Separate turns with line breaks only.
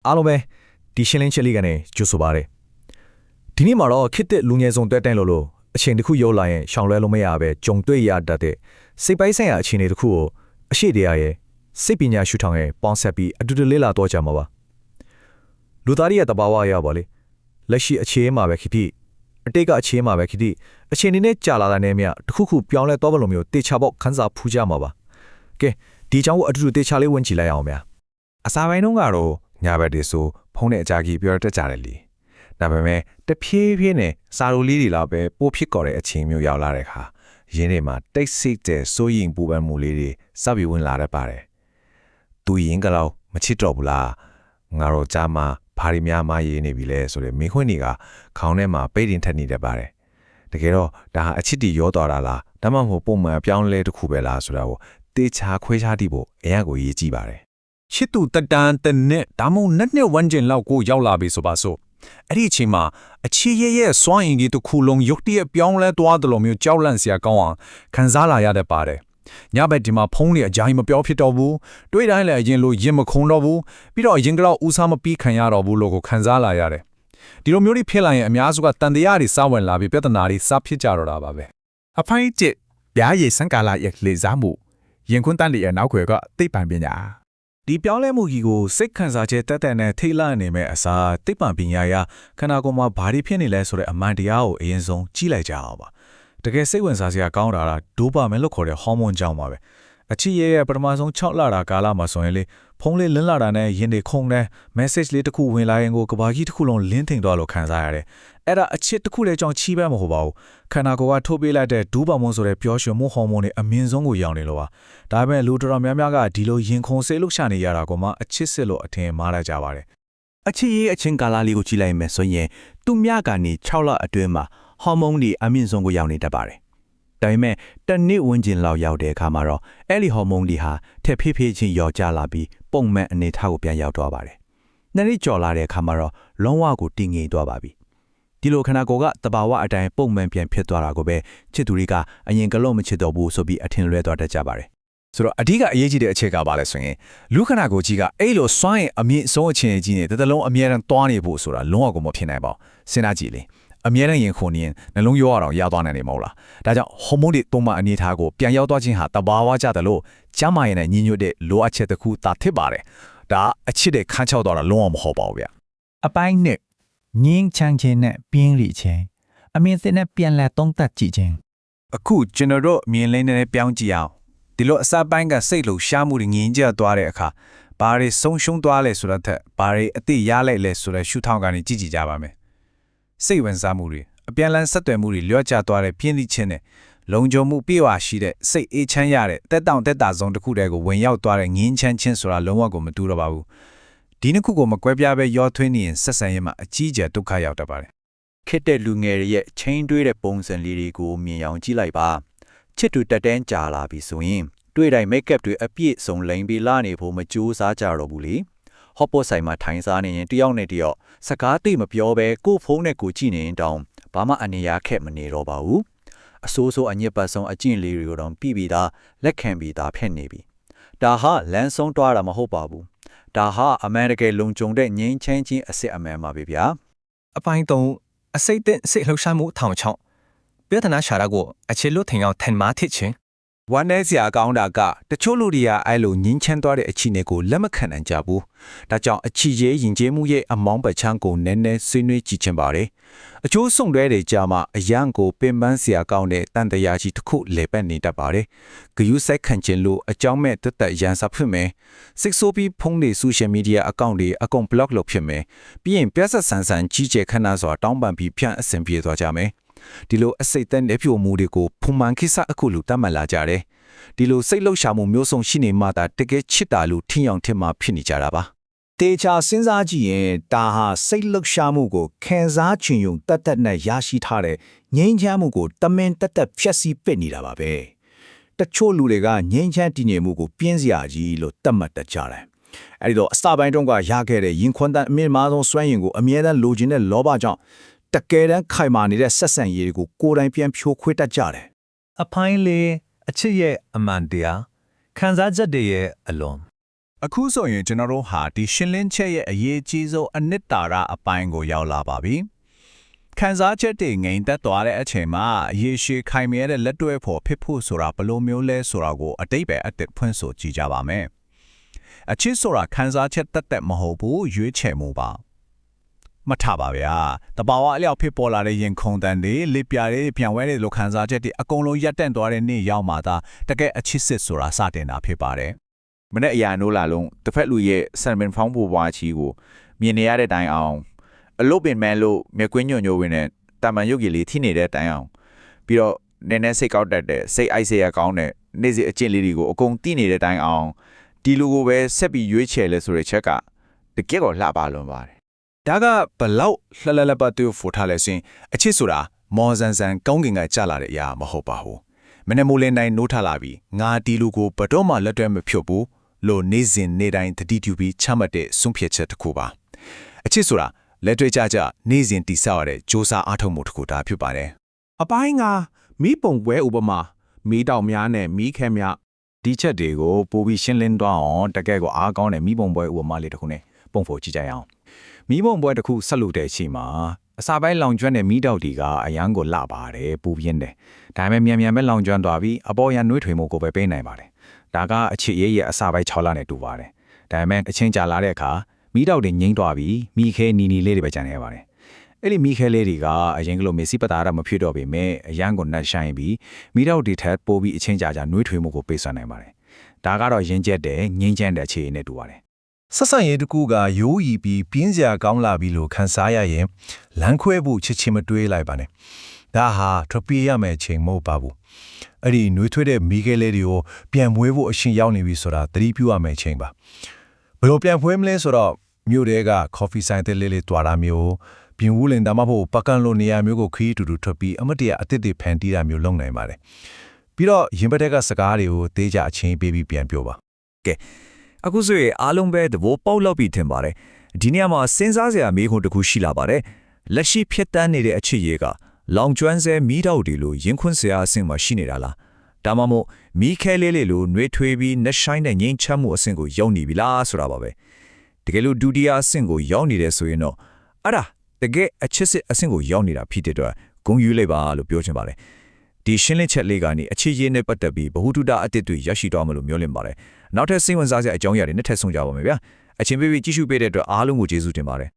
အားလုံးပဲဒီရှင်းလင်းချက်လေးကနေကြိုဆိုပါရစေဒီနေ့မှာတော့ခစ်တဲ့လူငယ်ဆောင်တွဲတိုင်းလို့အချိန်တစ်ခုရောက်လာရင်ရှောင်လွှဲလို့မရပဲကြုံတွေ့ရတတ်တဲ့စိတ်ပိုင်းဆိုင်ရာအခြေအနေတစ်ခုကိုအရှိတရားရဲ့စိတ်ပညာရှုထောင်ရဲ့ပေါင်းဆက်ပြီးအတူတူလေ့လာတော့ကြမှာပါလူသားရဲ့တဘာဝအရပါလေလက်ရှိအခြေအနေမှာပဲဖြစ်ဖြစ်အတိတ်ကအခြေအနေမှာပဲဖြစ်ဖြစ်အချိန်နဲ့ကြာလာတဲ့နေမြတစ်ခုခုပြောင်းလဲတော့ဘလို့မျိုးတေချာပေါက်ခန်းစားဖူးကြမှာပါကဲဒီကြောင့်အတူတူတေချာလေးဝင်ကြည့်လိုက်အောင်ဗျာအ
စာပိုင်းတုန်းကတော့ညာဘက်တွေဆိုဖုံးတဲ့အကြာကြီးပြောတတ်ကြတယ်လေဒါပေမဲ့တဖြည်းဖြည်းနဲ့စာရိုလေးတွေလောက်ပဲပိုဖြစ်ကော်တဲ့အချိန်မျိုးရောက်လာတဲ့အခါရင်းတွေမှာတိတ်ဆိတ်တဲ့စိုးရင်ပူပန်မှုလေးတွေစပ်ပြီးဝင်လာတတ်ပါတယ်သူရင်ကတော့မချစ်တော့ဘူးလားငါတို့ကြားမှာဘာရီများမရေးနေပြီလဲဆိုတဲ့မင်းခွန်းတွေကခေါင်းထဲမှာပိတ်တင်ထက်နေတတ်ပါတယ်တကယ်တော့ဒါဟာအချစ်တီရောတော်တာလားဒါမှမဟုတ်ပုံမှန်အပြောင်းလဲတစ်ခုပဲလားဆိုတာကိုတေချာခွဲခြားတည်ဖို့အရင်ကိုရေးကြည့်ပါတယ်
ချစ်သူတက်တန်းတဲ့နဲ့ဒါမှမဟုတ်နှစ်ဝန်းကျင်လောက်ကိုရောက်လာပြီဆိုပါစို့အဲ့ဒီအချိန်မှာအချစ်ရဲ့စွမ်းအင်ကြီးတစ်ခုလုံးရုတ်တရက်ပြောင်းလဲသွားတယ်လို့မျိုးကြောက်လန့်စရာကောင်းအောင်ခံစားလာရတတ်ပါတယ်ညဘက်ဒီမှာဖုံးနေအကြိုင်းမပြောဖြစ်တော့ဘူးတွေးတိုင်းလည်းအရင်လိုရင်မခုန်တော့ဘူးပြီးတော့အရင်ကတော့ဦးစားမပြီးခံရတော့ဘူးလို့ကိုခံစားလာရတယ်ဒီလိုမျိုးတွေဖြစ်လာရင်အများစုကတန်တရားတွေစဝင်လာပြီးပြဿနာတွေစဖြစ်ကြတော့တာပါပဲ
အဖိုင်းကျစ်ဗျာရည်စံကာလာရဲ့လေစားမှုရင်ခွန်းတန်းရဲ့နောက်ွယ်ကသိပ္ပံပညာဒ
ီပြောင်းလဲမှုကြီးကိုစိတ်ခံစားချက်တက်တက်နဲ့ထိတ်လန့်နေမဲ့အစားသိပ္ပံပညာရခန္ဓာကိုယ်မှာဘာတွေဖြစ်နေလဲဆိုတဲ့အမှန်တရားကိုအရင်ဆုံးကြည့်လိုက်ကြအောင်ပါတကယ်စိတ်ဝင်စားစရာကောင်းတာကဒိုပါမင်လို့ခေါ်တဲ့ဟော်မွန်ကြောင့်ပါပဲအချစ်ရဲ့ပထမဆုံး6လတာကာလမှာဆိုရင်လေဖုန်းလေးလင်းလာတာနဲ့ရင်တွေခုန်တဲ့ message လေးတစ်ခုဝင်လာရင်ကိုကဘာကြီးတစ်ခုလုံးလင်းထင်သွားလို့ခံစားရတယ်အဲ့ဒါအချစ်တစ်ခုတည်းကြောင့်ချီးပဲမဟုတ်ပါဘူးခန္ဓာကိုယ်ကထိုးပေးလိုက်တဲ့ဒိုပါမွန်ဆိုတဲ့ပျော်ရွှင်မှုဟော်မွန်တွေအမြင့်ဆုံးကိုရောက်နေလို့ပါဒါပေမဲ့လူတော်တော်များများကဒီလိုရင်ခုန်စိတ်လှုပ်ရှားနေရတာကမှအချစ်စစ်လို့အထင်မှားလိုက်ကြပါတယ်အ
ချစ်ရဲ့အချင်းကာလာလေးကိုကြည့်လိုက်မယ်ဆိုရင်သူမြကနေ6လအတွင်းမှာဟော်မုန်းတွေအမြင့်ဆုံးကိုရောက်နေတတ်ပါတယ်ဒါပေမဲ့တနစ်ဝန်းကျင်လောက်ရောက်တဲ့အခါမှာတော့အဲ့ဒီဟော်မုန်းတွေဟာထက်ဖေးဖေးချင်းယောကျလာပြီးပုံမှန်အနေထားကိုပြန်ရောက်သွားပါတယ်။နှစ်နှစ်ကျော်လာတဲ့အခါမှာတော့လုံးဝကိုတည်ငြိမ်သွားပါပြီ။ဒီလိုခန္ဓာကိုယ်ကတဘာဝအတိုင်းပုံမှန်ပြန်ဖြစ်သွားတာကိုပဲချစ်သူတွေကအရင်ကလုံးမချစ်တော့ဘူးဆိုပြီးအထင်လွဲသွားတတ်ကြပါတယ်
။ဆိုတော့အဓိကအရေးကြီးတဲ့အချက်ကပါလဲဆိုရင်လူခန္ဓာကိုယ်ကြီးကအဲ့လိုစွမ်းရင်အမြင့်ဆုံးအခြေအနေကြီးနဲ့တစ်လုံးအမြဲတမ်းသွားနေဖို့ဆိုတာလုံးဝကိုမဖြစ်နိုင်ပါဘူး။စဉ်းစားကြည့်လေ။အမြဲတမ်းရင်ခုန်နေရင်နှလုံးရောအောင်ရသွားနိုင်နေမဟုတ်လားဒါကြောင့်ဟော်မုန်းတွေပုံမှန်အနေထားကိုပြန်ရောက်သွားခြင်းဟာတဘာဝကျတယ်လို့ကျမ်းမာရင်နဲ့ညီညွတ်တဲ့လိုအပ်ချက်တစ်ခုသာဖြစ်ပါတယ်ဒါအချစ်တဲ့ခန်းချောက်သွားတာလုံးဝမဟုတ်ပါဘူးဗျအ
ပိုင်းနှစ်ငင်းချမ်းခြင်းနဲ့ပြင်းလိခြင်းအမြင့်စစ်နဲ့ပြန်လဲသုံးသပ်ကြည့်ခြင်း
အခုကျွန်တော်တို့မြင်လင်းနေပြောင်းကြည့်အောင်ဒီလိုအစပိုင်းကစိတ်လှရှားမှုတွေငြင်းကြသွားတဲ့အခါဘာတွေဆုံးရှုံးသွားလဲဆိုတော့ဘာတွေအသိရလိုက်လဲဆိုတဲ့ရှုထောင့်ကနေကြည့်ကြည့်ကြပါမယ်စိတ်ဝင်စားမှုတွေအပြန်လန်းဆက်သွယ်မှုတွေလျော့ကျသွားတဲ့ပြင်းသည့်ခြင်းနဲ့လုံခြုံမှုပြေဝရှိတဲ့စိတ်အေးချမ်းရတဲ့တက်တောင့်တက်တာဆုံးတစ်ခုတည်းကိုဝင်ရောက်သွားတဲ့ငင်းချမ်းခြင်းဆိုတာလုံးဝကိုမတူတော့ပါဘူးဒီနှစ်ခုကိုမကွဲပြားပဲရောထွေးနေရင်ဆက်ဆံရေးမှာအကြီးကျယ်ဒုက္ခရောက်တတ်ပါတယ်
ခစ်တဲ့လူငယ်တွေရဲ့ချင်းတွေးတဲ့ပုံစံလေးတွေကိုမြင်အောင်ကြည့်လိုက်ပါချစ်တူတက်တန်းကြာလာပြီဆိုရင်တွေ့တိုင်း make up တွေအပြည့်စုံလိမ်ပြီးလာနေဖို့မကြိုးစားကြတော့ဘူးလေဟော့ပေါ်ဆိုင်မှာထိုင်စားနေရင်တယောက်နဲ့တယောက်စကားသိမပြောဘဲကို့ဖုန်းနဲ့ကိုကြည့်နေရင်တောင်ဘာမှအနေရခက်မနေတော့ပါဘူးအဆိုးဆိုးအညစ်ပတ်ဆုံးအကျင့်လေးတွေကိုတော့ပြီးပြီးသားလက်ခံပြီးသားဖြစ်နေပြီဒါဟာလမ်းဆုံးတွားတာမဟုတ်ပါဘူးဒါဟာအမှန်တကယ်လုံခြုံတဲ့ငြိမ်းချမ်းခြင်းအစစ်အမှန်ပါပဲဗျာ
အပိုင်း3အစိတ်တဲ့စိတ်လှုပ်ရှားမှုထောင်ချောင်းပြဿနာရှာတာကိုအခြေလို့ထင်အောင်ထင်မှားထစ်ချင်း
ဝမ်းနဲ့စရာကောင်းတာကတချို့လူတွေကအဲ့လိုငင်းချမ်းသွားတဲ့အခြေအနေကိုလက်မခံနိုင်ကြဘူး။ဒါကြောင့်အချီရဲယဉ်ကျေးမှုရဲ့အမောင်းပချမ်းကိုနည်းနည်းဆွေးနွေးကြည့်ချင်ပါတယ်။အချို့ဆုံတွဲတွေကြမှာအရန်ကိုပင်ပန်းစရာကောင်းတဲ့တန်တရားကြီးတစ်ခုလေပတ်နေတတ်ပါတယ်။ဂယုစိုက်ခံခြင်းလို့အကြောင်းမဲ့တက်တက်ရန်စာဖြစ်မယ်။စိတ်ဆိုးပြီးဖုန်းတွေဆိုရှယ်မီဒီယာအကောင့်တွေအကုန် block လုပ်ဖြစ်မယ်။ပြီးရင်ပြဿနာဆန်ကြီးကျယ်ခဏစွာတောင်းပန်ပြီးဖြန့်အဆင်ပြေသွားကြမယ်။ဒီလိုအစိတ်တဲ့ဖြိုမှုတွေကိုဖုန်မှန်ခိစအခုလူတတ်မှတ်လာကြတယ်။ဒီလိုစိတ်လှုပ်ရှားမှုမျိုးစုံရှိနေမှသာတကယ်ချစ်တာလို့ထင်အောင်ထင်မှဖြစ်နေကြတာပါတ
ေချာစဉ်းစားကြည့်ရင်ဒါဟာစိတ်လှုပ်ရှားမှုကိုခံစားချင်ယုံတတ်တတ်နဲ့ရရှိထားတဲ့ငြိမ်းချမ်းမှုကိုတမင်တက်တက်ဖြက်စီးပစ်နေတာပါပဲတချို့လူတွေကငြိမ်းချမ်းတည်ငြိမ်မှုကိုပြင်းစရာကြီးလို့သတ်မှတ်တတ်ကြတယ်အဲဒီတော့အစပိုင်းတုန်းကရခဲ့တဲ့ရင်ခွန်းတန်အမြင့်မားဆုံးစွမ်းရင်ကိုအမြဲတမ်းလိုချင်တဲ့လောဘကြောင့်တကယ်တမ်းခိုင်မာနေတဲ့ဆက်ဆံရေးတွေကိုကိုယ်တိုင်ပြန်ဖြိုခွဲတတ်ကြတယ်
အပိုင်းလေးအချစ်ရဲ့အမှန်တရားခံစားချက်တွေရဲ့အလွန်
အခုဆိုရင်ကျွန်တော်တို့ဟာဒီရှင်းလင်းချက်ရဲ့အရေးကြီးဆုံးအနှစ်သာရအပိုင်းကိုရောက်လာပါပြီ။ခံစားချက်တွေငြိမ်သက်သွားတဲ့အချိန်မှာရေရှည်ခိုင်မြဲတဲ့လက်တွဲဖို့ဖြစ်ဖို့ဆိုတာဘယ်လိုမျိုးလဲဆိုတာကိုအတိတ်ပဲအသစ်ဖွင့်ဆိုကြည့်ကြပါမယ်။အချစ်ဆိုတာခံစားချက်တက်တက်မဟုတ်ဘူးရွေးချယ်မှုပါ။မထပါဗျာ။တဘာဝအလျောက်ဖြစ်ပေါ်လာတဲ့ရင်ခုန်တန်တွေလက်ပြတွေပြန်ဝဲတဲ့လိုခံစားချက်တွေအကုန်လုံးရပ်တန့်သွားတဲ့နေ့ရောက်မှသာတကယ်အချစ်စစ်ဆိုတာစတင်တာဖြစ်ပါတယ်။
မနေ့အရာနိုးလာလုံးတစ်ဖက်လူရဲ့ဆန်မင်ဖောင်းပူပွားချီကိုမြင်နေရတဲ့တိုင်အောင်အလုတ်ပင်မဲလို့မြကွင်းညွန့်ညိုဝင်တဲ့တာမန်ရုပ်ကြီးလေးထိနေတဲ့တိုင်အောင်ပြီးတော့နည်းနည်းစိတ်ကောက်တတ်တဲ့စိတ်အိုက်စေရကောင်းတဲ့နေ့စဉ်အကျင့်လေးတွေကိုအကုန်သိနေတဲ့တိုင်အောင်ဒီလူကိုပဲဆက်ပြီးရွေးချယ်လဲဆိုတဲ့ချက်ကတကယ်ကိုလှပလွန်ပါတယ်
ဒါကဘလောက်လှလှလပတူဖိုထားလဲဆိုရင်အချစ်ဆိုတာမော်ဆန်ဆန်ကောင်းကင်ကကြလာတဲ့အရာမဟုတ်ပါဘူးမနေ့မိုးလင်းတိုင်းနိုးထလာပြီးငါဒီလူကိုဘတော့မှလက်တွဲမဖြုတ်ဘူးလို့နေစဉ်နေတိုင်းတတိတူပြီးချမှတ်တဲ့ဆုံးဖြတ်ချက်တစ်ခုပါအချစ်ဆိုတာလက်တွေ့ကြနေစဉ်တိဆောက်ရတဲ့စ조사အားထုတ်မှုတစ်ခုဒါဖြစ်ပါတယ်
အပိုင်းကမိပုံပွဲဥပမာမီးတောင်များနဲ့မီးခဲများ
ဒီချက်တွေကိုပိုပြီးရှင်းလင်းသွားအောင်တကယ်ကိုအားကောင်းတဲ့မိဘုံပွဲဥပမာလေးတစ်ခုနဲ့ပုံဖော်ကြည့်ကြရအောင်မိဘုံပွဲတစ်ခုဆက်လုပ်တဲ့အချိန်မှာအစာပိုင်းလောင်ကျွမ်းတဲ့မိတောက်တီကအရန်ကိုလှပါတယ်ပူပြင်းတယ်ဒါပေမဲ့မြန်ပဲလောင်ကျွမ်းသွားပြီးအပေါ်ရန်နှွေးထွေမှုကိုပဲပေးနိုင်ပါတယ်ဒါကအချစ်ရေးရဲ့အစာပိုင်း6လနဲ့တူပါတယ်ဒါပေမဲ့အချင်းကြာလာတဲ့အခါမိတောက်တွေငိမ့်သွားပြီးမိခဲနီနီလေးတွေပဲကျန်နေပါတယ်အဲ့ဒီမိခဲလေးတွေကအရင်ကလိုမေစီပတာရမဖြစ်တော့ပေမဲ့အရန်ကိုနှက်ဆိုင်ပြီးမိတောက်တွေထပ်ပိုးပြီးအချင်းကြာနှွေးထွေမှုကိုပေးစွမ်းနိုင်ပါတယ်ဒါကတော့ရင်းကျက်တဲ့ငိမ့်ချမ်းတဲ့အခြေအနေနဲ့တူပါတယ်
ဆက်ဆံရေးတစ်ခုကရိုးရီပြီးပြင်းစရာကောင်းလာပြီလို့ခံစားရရင်လမ်းခွဲဖို့ချစ်ချင်းမတွေးလိုက်ပါနဲ့ဒါဟာထပ်ပြေးရမယ့်အချိန်မဟုတ်ပါဘူးအဲ့ဒီနှွေးထွေးတဲ့မိခဲလေးတွေကိုပြန်မွေးဖို့အရှင်ရောက်နေပြီဆိုတာသတိပြုရမယ့်အချိန်ပါဘယ်လိုပြန်ဖွေးမလဲဆိုတော့မြို့တွေက coffee ဆိုင်တဲ့လေးတွာတာမျိုးပြင်ဦးလင်ဒါမှမဟုတ်ပကန်းလိုနေရာမျိုးကိုခီးတူတူထွက်ပြီးအမတ်တရအသစ်တွေဖန်တီးတာမျိုးလုပ်နိုင်ပါတယ်ပြီးတော့ရင်ပတ်တက်ကစကားတွေကိုတေးကြအချင်းပေးပြီးပြန်ပြောပါ
အခုဆိုရင်အားလုံးပဲသဘောပေါက်လောက်ပြီးထင်ပါတယ်ဒီနေရာမှာစဉ်းစားစရာမေးခွန်းတစ်ခုရှိလာပါတယ်လက်ရှိဖြစ်တန်းနေတဲ့အချစ်ရေးကလောင်ကျွမ်းစဲမီးတောက်တွေလိုရင်ခွန်းစရာအဆင့်မှာရှိနေတာလားဒါမှမဟုတ်မီးခဲလေးလိုနှွေးထွေးပြီးနှဆိုင်တဲ့ငိမ့်ချမ်းမှုအဆင့်ကိုရောက်နေပြီလားဆိုတာပါပဲတကယ်လို့ဒုတိယအဆင့်ကိုရောက်နေတယ်ဆိုရင်တော့အဲ့ဒါတကယ်အချစ်စစ်အဆင့်ကိုရောက်နေတာဖြစ်တဲ့အတွက်ဂုဏ်ယူလိုက်ပါလို့ပြောချင်ပါတယ်ဒီရှင်းလင်းချက်လေးကနေအခြေရေးနဲ့ပတ်သက်ပြီးဗဟုသုတအသစ်တွေရရှိသွားမလို့မျှော်လင့်ပါတယ်နောက်ထပ်စိတ်ဝင်စားစရာအကြောင်းအရာတွေနဲ့ထပ်ဆုံကြပါမယ်ဗျာအချင်းပေးပြီးကြည့်ရှုပေးတဲ့အတွက်အားလုံးကိုကျေးဇူးတင်ပါတယ်